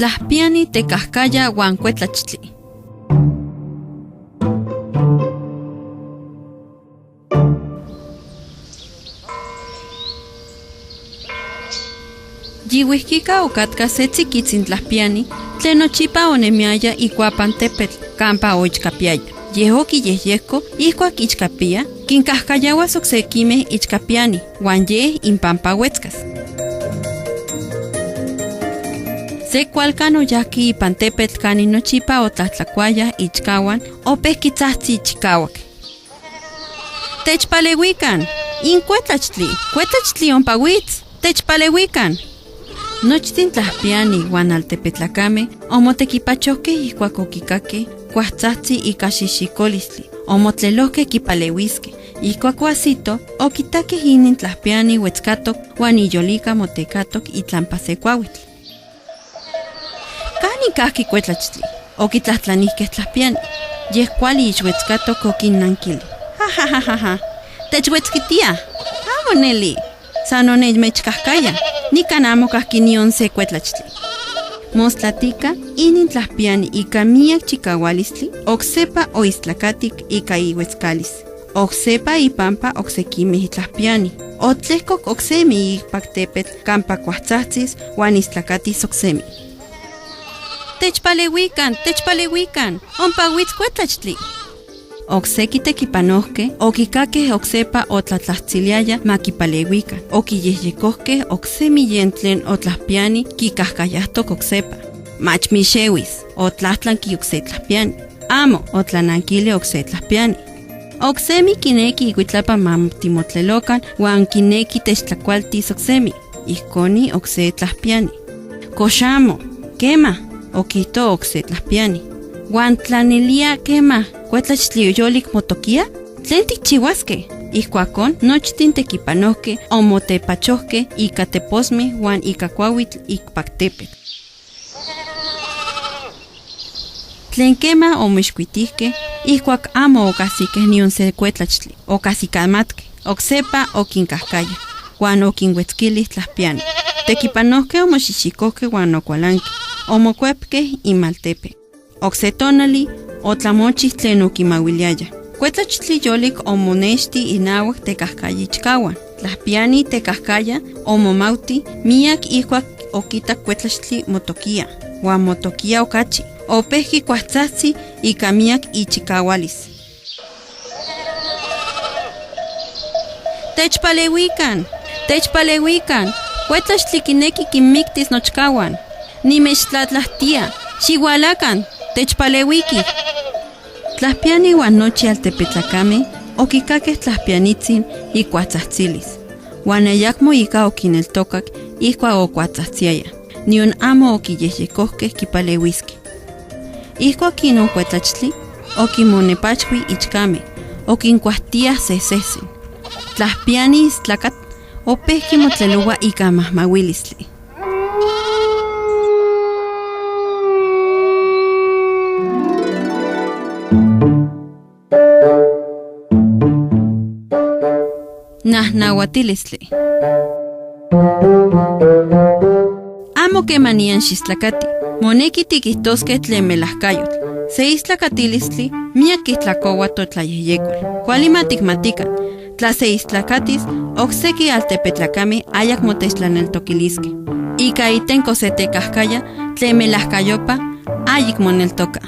Tlahpiani tekahkaya wan kuetlachtli. Yiwihkika okatka se tzikitzin tlahpiani tlen nochipa onemiaya ikuapan tepetl kampa oichkapiaya. Yehoki yehyehko ihkuak ichkapia kinkahkayawas oksekimeh ichkapiani wan yeh inpampa wetzkas. Se kualkan oyahki ipan tepetl kanin nochipa otlahtlakuaya ichkawan opeh kitzahtzi chikawak. Techpalewikan, kuetlachtli ompa witz, techpalewikan. Nochtin tlahpiani wan altepetlakame omotekipachohkeh ihkuak okikakeh kuahtzahtzi ika xixikolistli, omotlelohkeh kipalewiskeh. Ihkuak oasito, okitakeh inin tlahpiani wetzkatok wan iyolika motekatok itlampa se kuauitl. ¿Kanin kahki kuetlachtli? Okitlahtlanihkeh tlahpiani. Yeh kuali ixwetzkatok okinnankili. Ja, techwetzkitia. Amo neli. San onechmechkahkaya. Nikan amo kahki nion se kuetlachtli. Mostlatika inin tlahpiani ika miak chikawalistli oksepa oistlakatik ika iwetzkalis. Oksepa ipampa oksekimeh tlahpiani. Otlehkok oksemi ikpak tepetl kampa kuahtzahtsis wan istlakatis oksemi. Techpalewikan, ompa witz kuetlachtli. Okseki tekipanohkeh okikakeh oksepa otlatlahtsiliaya makipalewikan. Okiyehyekohkeh oksemi yen tlen otlahpiani kikahkayahtok oksepa. Mach mixewis, otlahtlanki okse tlahpiani. Amo, otlanankili okse tlahpiani. Oksemi kineki ikuitlapan mamtimotlelokan wan kineki techtlakualtis oksemi. Ihkoni okse tlahpiani. Koxamo, kema, okihto okse tlahpiani. Wan tlanilia kema, kuetlachtli yolik motokia? Tlen tikchiuaskeh? Ihkuakon nochtin tekipanohkeh omotepachohkeh ika teposmeh wan ika kuauitl ikpak tepetl. Tlen kema omixkuitihkeh, ihkuak amo okahsikeh nion se kuetlachtli, okahsikamatkeh, oksepa okinkahkaya, wan okinwetzkilih tlahpiani. Tekipanohkeh omoxixikohkeh wan okualankeh, omokuepkeh imaltepek. Okse tonali otlamochih tlen okimauiliaya. Kuetlachtli yolik omonexti inauak tekahkaya ichkawan. Tlahpiani tekahkaya omomauti miak ihkuak okitak kuetlachtli motokia. Wan motokia okachi. Opehki kuahtzahtzi ika miak ichikawalis. Techpalewikan, kuetlachtli kineki kinmiktis nochkawan. Nimechtlatlahtia, xiualakan, techpalewiki. Tlahpiani wan nochi altepetlakame okikakeh tlahpianitzin ikuahtzahtzilis. Wan ayakmo ika okineltokak ihkuak okuahtzahtziaya. Nion amo okiyehyekohkeh kipalewiskeh. Ihkuak inon kuetlachtli okimonepachwi ichkame, okinkuahtiah sesehsen. Tlahpiani istlakat opehki motlelowa ika mahmawilistli. Nahnauatilistli. Amo kemanian xistlakati. Moneki tikihtoskeh tlen melahkayotl. Se istlakatilistli miak kitlakoua totlayehyekol. Kuali matikmatikan, tla se istlakatis okseki altepetlakame ayakmo techtlaneltokiliskeh. Ika itenko se tekahkaya tlen melahkayopa ayik moneltoka.